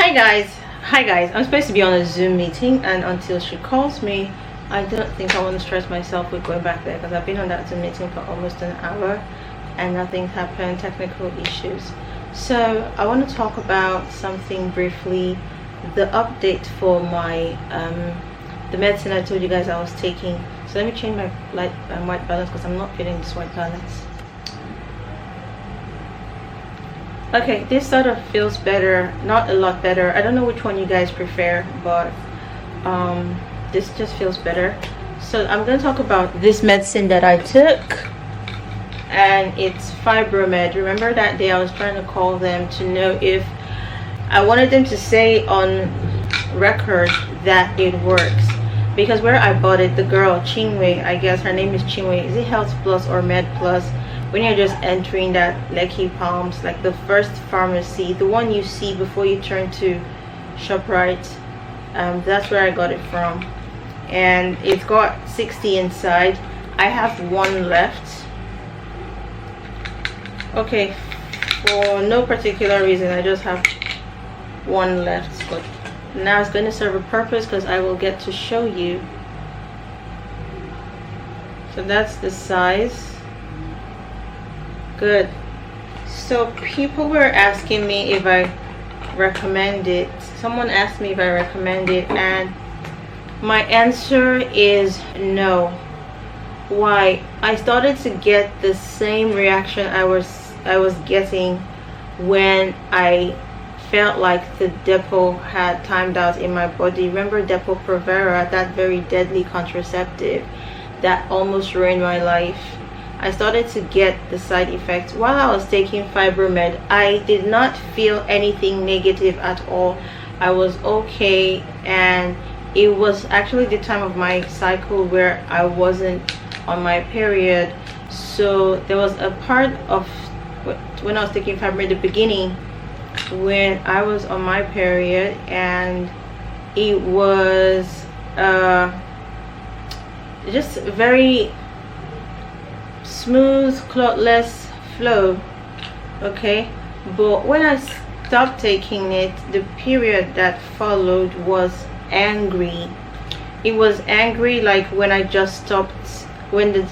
Hi guys, I'm supposed to be on a Zoom meeting, and until she calls me, I don't think I want to stress myself with going back there, because I've been on that Zoom meeting for almost an hour and nothing's happened, technical issues. So I want to talk about something briefly, the update for my the medicine I told you guys I was taking. So let me change my light and white balance, because I'm not feeling this white balance. Okay, this sort of feels better, not a lot better. I don't know which one you guys prefer, but this just feels better. So I'm going to talk about this medicine that I took, and it's Fibromed. Remember that day I was trying to call them to know if I wanted them to say on record that it works, because where I bought it, the girl Chinwe, I guess her name is Chinwe, is it Health Plus or Med Plus? When you're just entering that Lekki Palms, like the first pharmacy, the one you see before you turn to ShopRite, that's where I got it from, and it's got 60 inside. I have one left. Okay, for no particular reason, I just have one left, but now it's going to serve a purpose, because I will get to show you. So that's the size. Good. So people were asking me if I recommend it. Someone asked me if I recommend it, and my answer is no. Why? I started to get the same reaction I was getting when I felt like the depot had timed out in my body. Remember Depo-Provera, that very deadly contraceptive that almost ruined my life? I started to get the side effects while I was taking Fibromed. I did not feel anything negative at all. I was okay, and it was actually the time of my cycle where I wasn't on my period. So there was a part of when I was taking Fibromed, the beginning, when I was on my period, and it was just very smooth, clotless flow. Okay, but when I stopped taking it, the period that followed was angry. It was angry, like when I just stopped, when the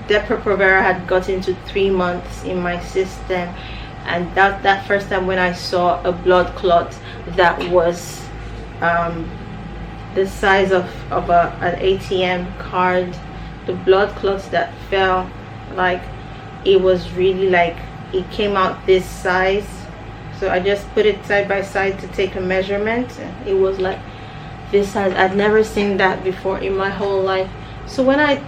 Depo-Provera had got into 3 months in my system, and that first time when I saw a blood clot that was the size of an ATM card, the blood clots that fell, like it was really like it came out this size. So I just put it side by side to take a measurement, and it was like this size. I'd never seen that before in my whole life. So when I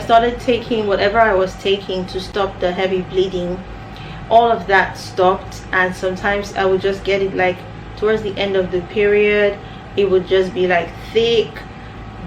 started taking whatever I was taking to stop the heavy bleeding, all of that stopped. And sometimes I would just get it like towards the end of the period, it would just be like thick,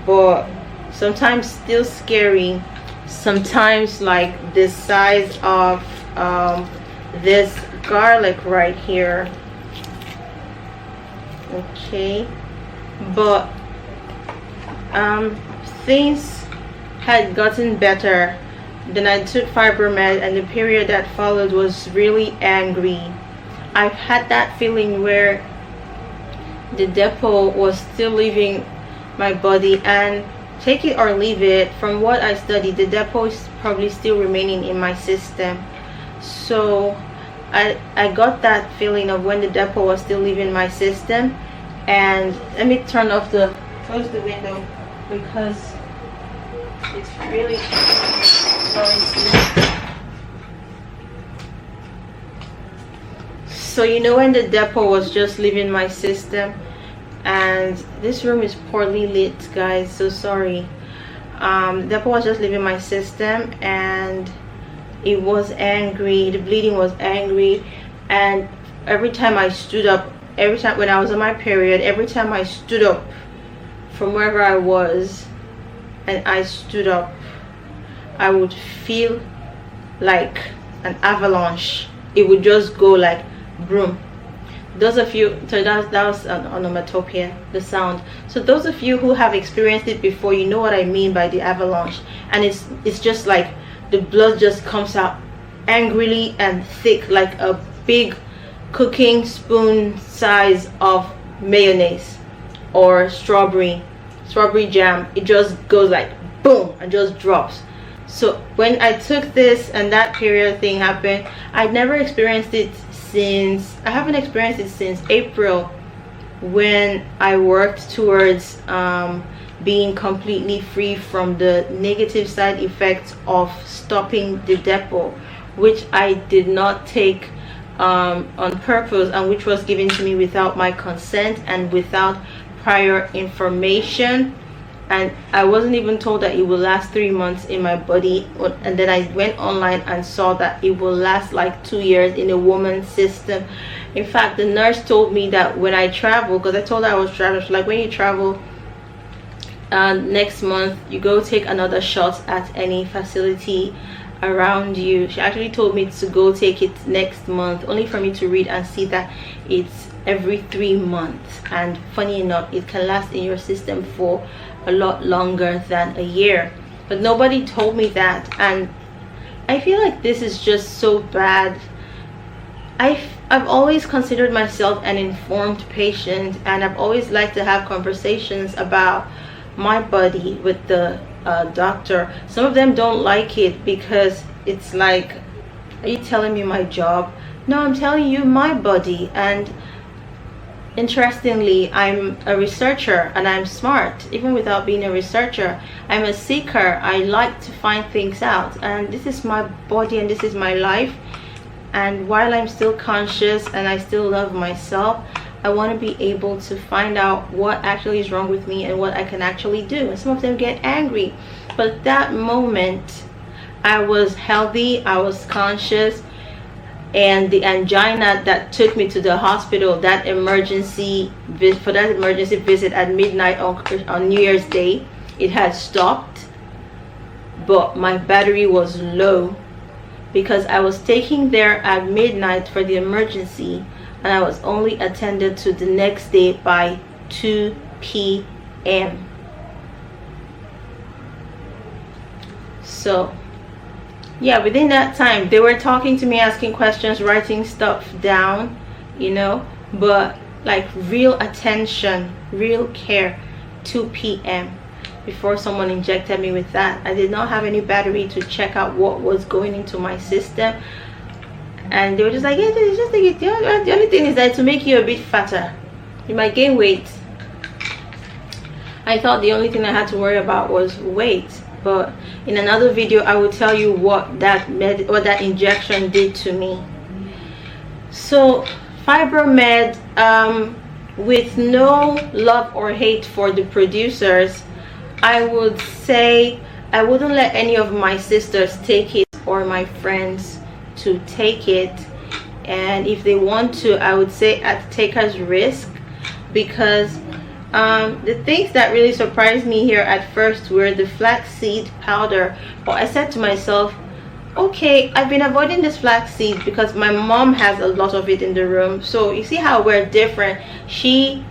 but sometimes still scary, sometimes like the size of this garlic right here. Okay, but things had gotten better. Then I took Fibromed, and the period that followed was really angry. I've had that feeling where the depot was still leaving my body, and take it or leave it, from what I studied, the depot is probably still remaining in my system. So I got that feeling of when the depot was still leaving my system. And let me close the window, because it's really noisy. So you know, when the depot was just leaving my system, and this room is poorly lit, guys, so sorry. Depot was just leaving my system, and it was angry. The bleeding was angry, and every time I stood up, every time when I was on my period, every time I stood up from wherever I was and I stood up, I would feel like an avalanche. It would just go like broom. Those of you, so that was an onomatopoeia, the sound. So those of you who have experienced it before, you know what I mean by the avalanche. And it's just like the blood just comes out angrily and thick, like a big cooking spoon size of mayonnaise or strawberry jam. It just goes like boom and just drops. So when I took this and that period thing happened, I'd never experienced it since, I haven't experienced it since April, when I worked towards being completely free from the negative side effects of stopping the depot, which I did not take on purpose, and which was given to me without my consent and without prior information. And I wasn't even told that it will last 3 months in my body. And then I went online and saw that it will last like 2 years in a woman's system. In fact, the nurse told me that when I travel, because I told her I was traveling, she's like, when you travel next month, you go take another shot at any facility around you. She actually told me to go take it next month, only for me to read and see that it's every 3 months. And funny enough, it can last in your system for a lot longer than a year. But nobody told me that, and I feel like this is just so bad. I've always considered myself an informed patient, and I've always liked to have conversations about my body with the doctor. Some of them don't like it because it's like, are you telling me my job? No, I'm telling you my body. And interestingly, I'm a researcher and I'm smart. Even without being a researcher, I'm a seeker. I like to find things out, and this is my body and this is my life. And while I'm still conscious and I still love myself, I want to be able to find out what actually is wrong with me and what I can actually do. And some of them get angry, but that moment I was healthy, I was conscious, and the angina that took me to the hospital, that emergency visit at midnight on New Year's Day, it had stopped, but my battery was low because I was taken there at midnight for the emergency, and I was only attended to the next day by 2 p.m. So yeah, within that time they were talking to me, asking questions, writing stuff down, you know, but like real attention, real care, 2 p.m. before someone injected me with that. I did not have any battery to check out what was going into my system, and they were just like, yeah, just take it. The only thing is that to make you a bit fatter, you might gain weight. I thought the only thing I had to worry about was weight, but in another video I will tell you what that injection did to me. So Fibromed, with no love or hate for the producers, I would say I wouldn't let any of my sisters take it or my friends to take it. And if they want to, I would say at taker's risk, because the things that really surprised me here at first were the flaxseed powder. But I said to myself, okay, I've been avoiding this flaxseed because my mom has a lot of it in the room. So you see how we're different. She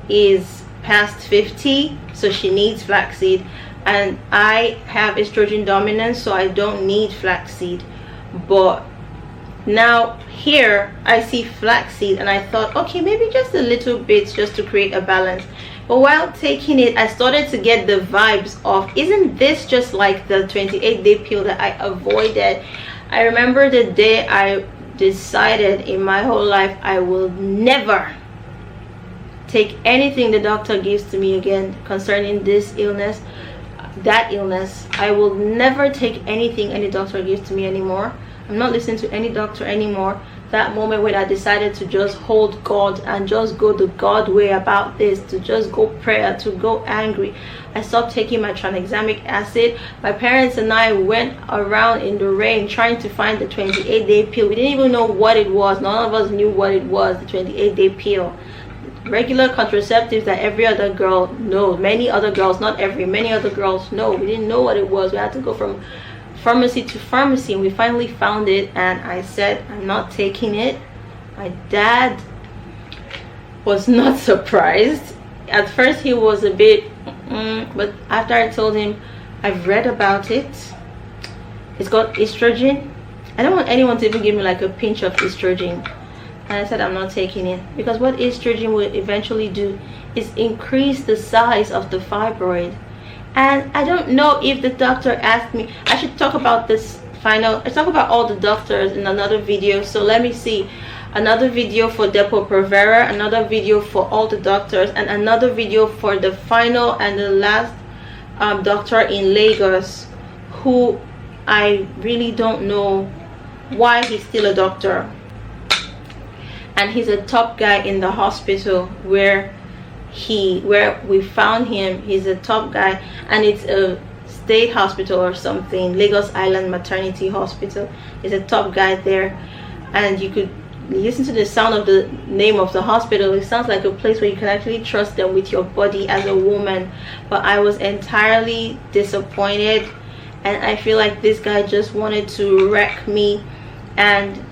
is past 50, so she needs flaxseed, and I have estrogen dominance, so I don't need flaxseed. But now here I see flaxseed, and I thought, okay, maybe just a little bit just to create a balance. But while taking it, I started to get the vibes of, isn't this just like the 28-day pill that I avoided? I remember the day I decided in my whole life I will never take anything the doctor gives to me again concerning this illness, that illness. I will never take anything any doctor gives to me anymore. I'm not listening to any doctor anymore. That moment when I decided to just hold God and just go the God way about this, to just go prayer, to go angry, I stopped taking my tranexamic acid. My parents and I went around in the rain trying to find the 28-day pill. We didn't even know what it was. None of us knew what it was, the 28-day pill. Regular contraceptives that every other girl knows. Many other girls, not every, many other girls know. We didn't know what it was. We had to go from pharmacy to pharmacy, and we finally found it, and I said, I'm not taking it. My dad was not surprised. At first he was a bit but after I told him I've read about it, it's got estrogen. I don't want anyone to even give me like a pinch of estrogen. And I said I'm not taking it, because what estrogen will eventually do is increase the size of the fibroid. And I don't know if the doctor asked me. I should talk about this final. I talk about all the doctors in another video. So let me see. Another video for Depo-Provera, another video for all the doctors, and another video for the final and the last doctor in Lagos, who I really don't know why he's still a doctor. And he's a top guy in the hospital where we found him. He's a top guy, and it's a state hospital or something, Lagos Island Maternity Hospital. He's a top guy there, and you could listen to the sound of the name of the hospital. It sounds like a place where you can actually trust them with your body as a woman. But I was entirely disappointed, and I feel like this guy just wanted to wreck me. And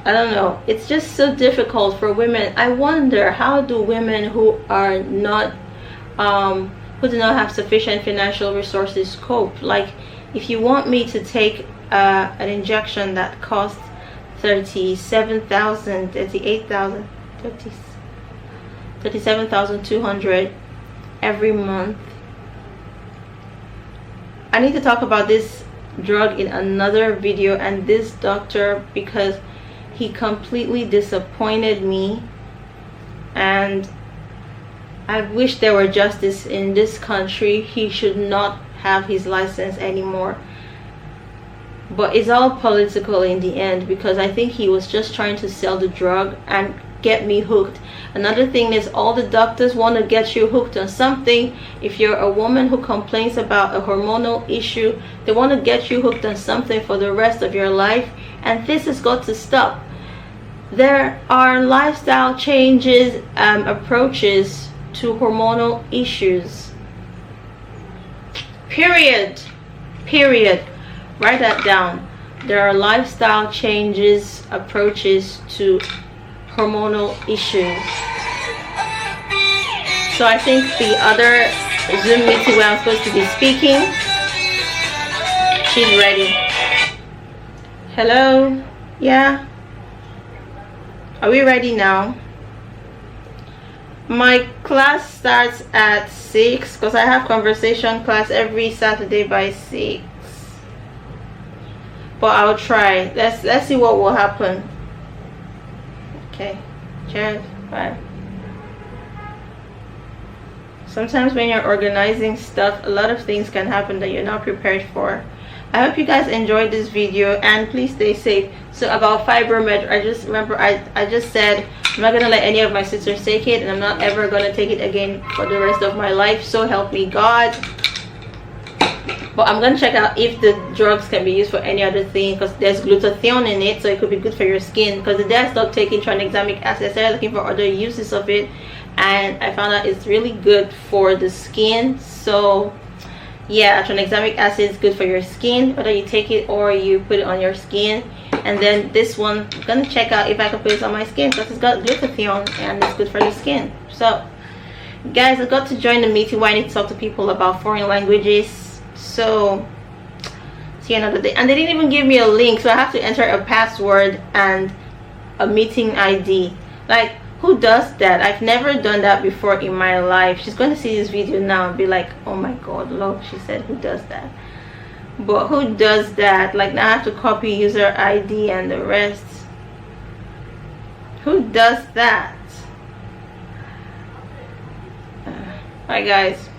I don't know, it's just so difficult for women. I wonder, how do women who are not who do not have sufficient financial resources cope? Like, if you want me to take an injection that costs 37,200 every month. I need to talk about this drug in another video, and this doctor, because he completely disappointed me, and I wish there were justice in this country. He should not have his license anymore. But it's all political in the end, because I think he was just trying to sell the drug and get me hooked. Another thing is, all the doctors want to get you hooked on something. If you're a woman who complains about a hormonal issue, they want to get you hooked on something for the rest of your life, and this has got to stop. There are lifestyle changes, approaches to hormonal issues. Period. Write that down. There are lifestyle changes, approaches to hormonal issues. So I think the other Zoom meeting where I'm supposed to be speaking, she's ready. Hello? Yeah? Are we ready now? My class starts at 6, because I have conversation class every Saturday by 6. But I'll try. Let's see what will happen. Okay. Cheers. Bye. Sometimes when you're organizing stuff, a lot of things can happen that you're not prepared for. I hope you guys enjoyed this video, and please stay safe. So about Fibromed, I just remember I just said I'm not gonna let any of my sisters take it, and I'm not ever gonna take it again for the rest of my life. So help me God. But I'm gonna check out if the drugs can be used for any other thing, because there's glutathione in it, so it could be good for your skin. Because the day I stopped taking tranexamic acid, I started looking for other uses of it, and I found out it's really good for the skin. So yeah, tranexamic acid is good for your skin, whether you take it or you put it on your skin. And then this one, I'm gonna check out if I can put it on my skin, because it's got glutathione and it's good for the skin. So guys, I got to join the meeting where I need to talk to people about foreign languages. So see you another day. And they didn't even give me a link, so I have to enter a password and a meeting ID. Like, who does that? I've never done that before in my life. She's going to see this video now and be like, oh my god, look, she said, who does that? But who does that? Like, now I have to copy user ID and the rest. Who does that? Bye guys.